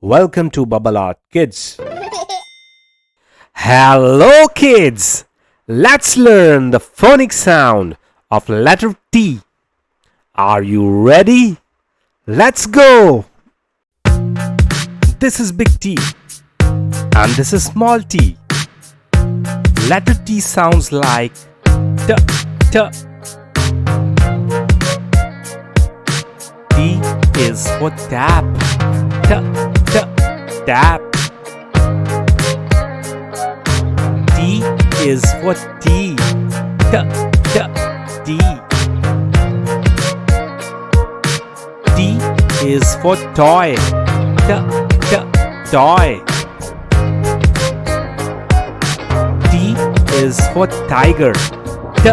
Welcome to Bubble Art Kids. Hello kids! Let's learn the phonic sound of letter T. Are you ready? Let's go! This is big T and this is small t. Letter T sounds like T, T. T is for tap. T, T, tap. T is for tea. T, T, tea. T is for toy. T, T, toy. T is for tiger. T,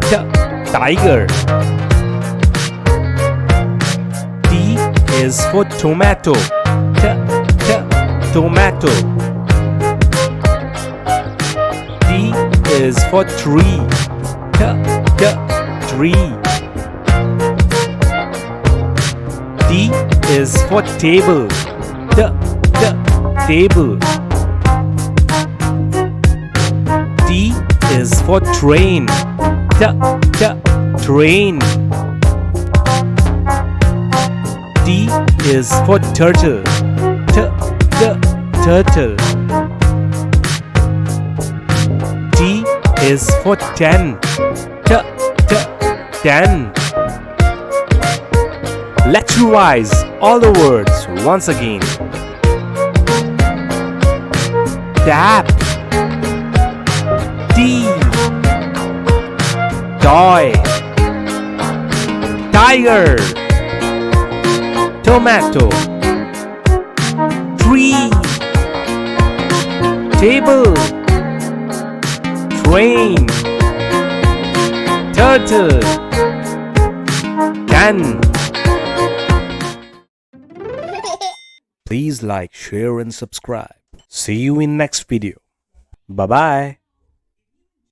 T, tiger. T is for tomato. T, T, tomato. T is for tree. T, T, tree. T is for table. T, T, table. T is for train. T, T, train. T is for turtle. T, T, turtle. T is for 10. T, T, 10. Let's revise all the words once again. Tap. Tea. Toy. Tiger. Tomato. Tree. Table. Train. Turtle. Can. Please like, share and subscribe. See you in next video. Bye bye.